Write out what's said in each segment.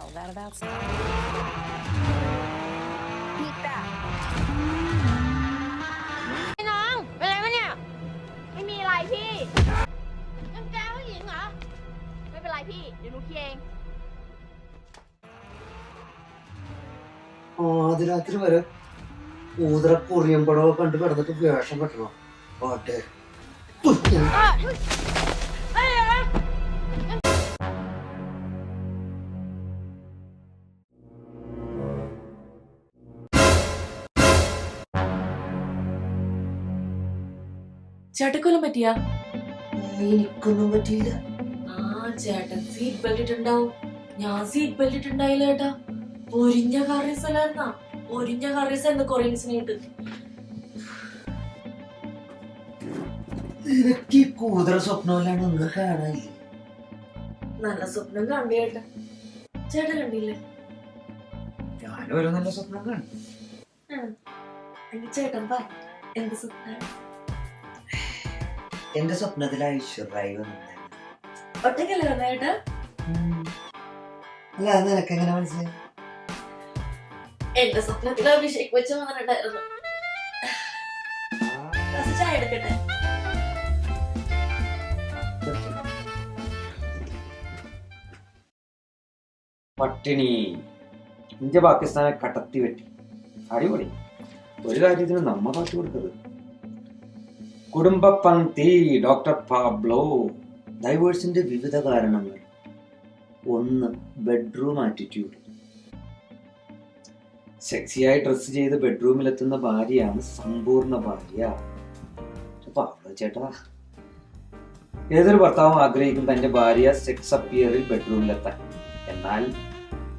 all that about stuff. Eat that. พี่น้องเป็นไรวะเนี่ยไม่มีอะไรพี่ยังแกผู้หญิงเหรอไม่เป็นไรพี่เดี๋ยวหนูเคลียร์เอง ആദ്യരാത്രി വരെ ഊതറ പൊറിയമ്പടോ കണ്ട് കിടന്നിട്ട് വേഷം കെട്ടണോ പാട്ടെ ചേട്ടക്കൊല്ലം പറ്റിയാ? എനിക്കൊന്നും പറ്റിയില്ല. ചേട്ടൻ സീറ്റ് ബെൽറ്റ് ഇട്ടുണ്ടാവും. ഞാൻ സീറ്റ് ബെൽറ്റ് ഇട്ടുണ്ടായില്ല ചേട്ടാ. പൊരിഞ്ഞ കറീസ് അല്ലായിരുന്നാ? പൊരിഞ്ഞ കറീസ് എന്ന് കൊറിയൻസിനായിട്ട്. നിനക്ക് ഈ കൂതറ സ്വപ്നമല്ലാണ് ഒന്നും കാണാനില്ലേ? നല്ല സ്വപ്നം കണ്ടു ചേട്ടാ. ചേട്ടൻ കണ്ടില്ലേ? ഞാനും ഒരു നല്ല സ്വപ്നം കാണും. ചേട്ടൻ പറ എന്ത് സ്വപ്നം? എന്റെ സ്വപ്നത്തിൽ ഐശ്വര്യായി വന്നിട്ടുണ്ടായിരുന്നു. ഒറ്റയ്ക്കല്ലേ വന്ന ചേട്ടാ? അല്ല അത് നിനക്ക് എങ്ങനെ മനസ്സിലായി? എന്റെ സ്വപ്നത്തിൽ അഭിഷേക് വെച്ച് വന്നിട്ടുണ്ടായിരുന്നു. ചായ എടുക്കട്ടെ? പട്ടിണി ഇന്ത്യ പാകിസ്ഥാനെ കടത്തി വെട്ടി. അടിപൊളി. ഒരു കാര്യത്തിന് നമ്മ കാട്ടി കൊടുത്തത്. കുടുംബ പങ്ക്തി ഡോക്ടർ പാബ്ലോ. ഡൈവേഴ്സിന്റെ വിവിധ കാരണങ്ങൾ. 1. Bedroom attitude. സെക്സിയായി ഡ്രസ് ചെയ്ത് ബെഡ്റൂമിലെത്തുന്ന ഭാര്യയാണ് സമ്പൂർണ്ണ ഭാര്യ. പാബ്ലോ ചേട്ടാ, ഏതൊരു ഭർത്താവും ആഗ്രഹിക്കും തന്റെ ഭാര്യ സെക്സ് അപ്പിയറിൽ ബെഡ്റൂമിലെത്താൻ. എന്നാൽ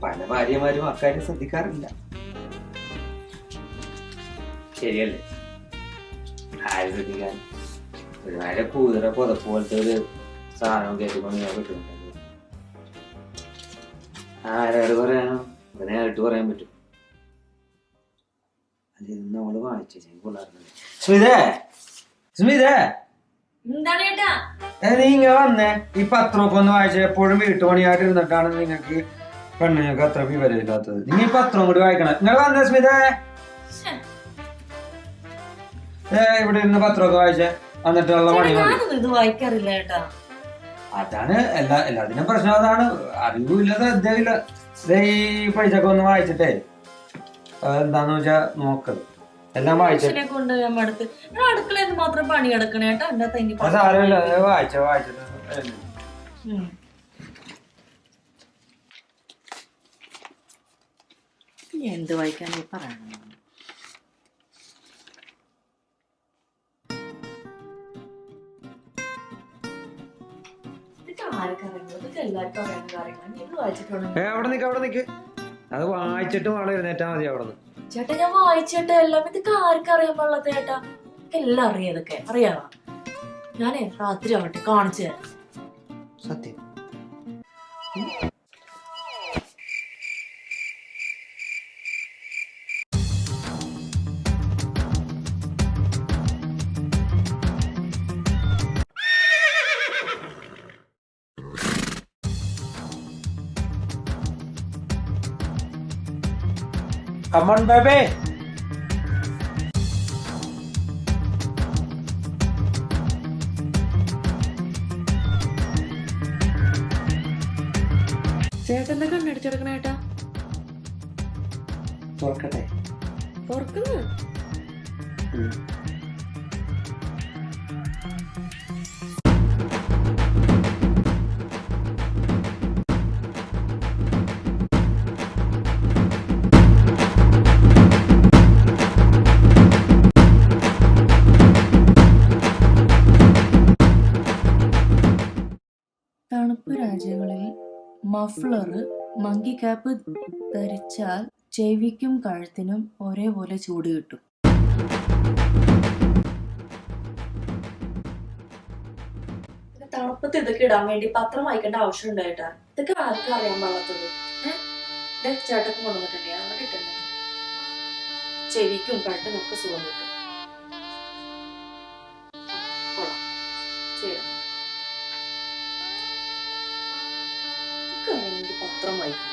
പല ഭാര്യമാരും അക്കാര്യം ശ്രദ്ധിക്കാറില്ല. ശരിയല്ലേ? ആര് ശ്രദ്ധിക്കാൻ? ഒരുമാതിരി കൂതറ പോലത്തെ ഒരു സാധനം കേട്ടുകൊണ്ട് ഞാൻ കിട്ടുന്നുണ്ടല്ലോ. ആരോട് പറയാനോ? നേരിട്ട് പറയാൻ പറ്റും. അത് നമ്മള് വായിച്ചു സ്മിതേ, സ്മിതേ, എന്താണ് ചേട്ടാ? നീ ഇങ്ങനെ വന്നേ. ഈ പത്രമൊക്കെ ഒന്ന് വായിച്ച. എപ്പോഴും വീട്ടുപണിയായിട്ട് ഇരുന്നിട്ടാണ് നിങ്ങൾക്ക് പെണ്ണുങ്ങൾക്ക് അത്ര വിവരമില്ലാത്തത്. നിങ്ങൾ ഈ പത്രം കൂടി വായിക്കണം. നിങ്ങൾ വന്നേ സ്മിതേ. ഇവിടെ ഇരുന്ന് പത്രമൊക്കെ വായിച്ചേ. എന്നിട്ടുള്ള പണി ഇത് വായിക്കാറില്ല ചേട്ടാ. അതാണ് എല്ലാത്തിനും പ്രശ്നം. അതാണ് അറിവില്ല, ശ്രദ്ധയില്ല. ഈ പൈസൊക്കെ ഒന്ന് വായിച്ചിട്ടേ എന്താന്ന് വെച്ചാ നോക്കത് എല്ലാം വായിച്ചിട്ട് കൊണ്ട് അടുക്കളയിൽ മാത്രം പണി കിടക്കണ ചേട്ടാ. എന്റെ സാരമില്ല, വായിച്ചിട്ട് എന്ത് വായിക്കാനേ പറയണം? അവിടെ നിക്ക്. അത് വായിച്ചിട്ട് വേണം എഴുന്നേറ്റാ മതി. അവിടെ നിന്ന് ചേട്ടാ ഞാൻ വായിച്ചിട്ട് എല്ലാം ഇതൊക്കെ ആർക്കും അറിയാൻ പാടില്ലാത്ത ചേട്ടാ. എല്ലാം അറിയാം, ഇതൊക്കെ അറിയാവാ. ഞാനേ രാത്രി ആവട്ടെ കാണിച്ചു തരാം. സത്യം. Come on, baby. ചേട്ടന്റെ കണ്ണടിച്ചെടുക്കണ ചേട്ടാ. തുറക്കട്ടെ? തുറക്കുന്നു. തണുപ്പ് രാജ്യങ്ങളിൽ മഫ്ലർ, മങ്കി ക്യാപ്പ് ധരിച്ചാൽ ചെവിക്കും കഴുത്തിനും ഒരേപോലെ ചൂട് കിട്ടും. തണുപ്പത്ത് ഇതൊക്കെ ഇടാൻ വേണ്ടി പത്രം വായിക്കേണ്ട ആവശ്യം ഉണ്ടായിട്ടാ. ഇതൊക്കെ ആർക്കും അറിയാൻ പാടാത്തത്. ചേട്ടൊക്കെ കൊണ്ടുവന്നിട്ടുണ്ടേ, അവിടെ ഇട്ടുണ്ട്. ചെവിക്കും കഴുത്തിനും ഒക്കെ സുഖം കിട്ടും. പത്രം വായിക്കും.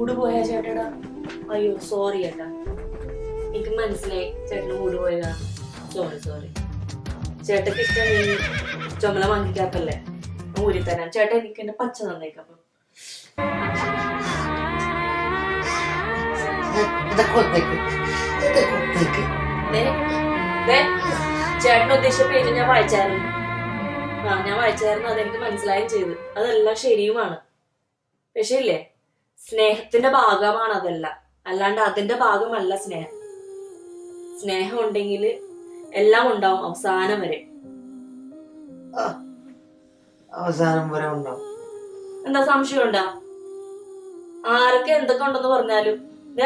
മൂഡ് പോയാ ചേട്ടടാ? അയ്യോ സോറി ചേട്ടാ, എനിക്ക് മനസ്സിലായി ചേട്ടന് മൂഡ് പോയതാ. സോറി. ചേട്ടക്ക് ഇഷ്ടം ഈ ചുമല വാങ്ങിക്കാത്തല്ലേ, ഊരി തരാം. ചേട്ടാ എനിക്ക് എന്റെ പച്ച തന്നേക്കാം. ചേട്ടൻ ഉദ്ദേശിച്ച പേജ് ഞാൻ വായിച്ചായിരുന്നു. ഞാൻ വായിച്ചായിരുന്നു, അതെനിക്ക് മനസ്സിലായും ചെയ്തു. അതെല്ലാം ശരിയുമാണ്. പക്ഷേ ഇല്ലേ, സ്നേഹത്തിന്റെ ഭാഗമാണ് അതല്ല, അല്ലാണ്ട് അതിന്റെ ഭാഗമല്ല സ്നേഹം. സ്നേഹം ഉണ്ടെങ്കിൽ എല്ലാം ഉണ്ടാവും അവസാനം വരെ. അവസാനം വരെ ഉണ്ടാവും. എന്താ സംശയം ഉണ്ടാ? ആരൊക്കെ എന്തൊക്കെ ഉണ്ടെന്ന് പറഞ്ഞാലും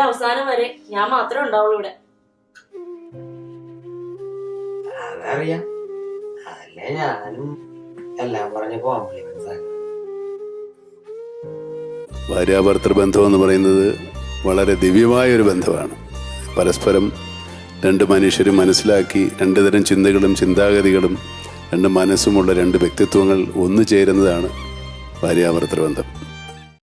അവസാനം വരെ ഞാൻ മാത്രമേ ഉണ്ടാവുള്ളൂ ഇവിടെ. അതറിയാം, അതല്ലേ ഞാനും എല്ലാം പറഞ്ഞ കോംപ്ലിമെന്റ്സ് ആണ്. ഭാര്യാഭർത്തൃ ബന്ധം എന്ന് പറയുന്നത് വളരെ ദിവ്യമായ ഒരു ബന്ധമാണ്. പരസ്പരം രണ്ട് മനുഷ്യരും മനസ്സിലാക്കി, രണ്ട് തരം ചിന്തകളും ചിന്താഗതികളും രണ്ട് മനസ്സുമുള്ള രണ്ട് വ്യക്തിത്വങ്ങൾ ഒന്നു ചേരുന്നതാണ് ഭാര്യാഭർത്തൃ ബന്ധം.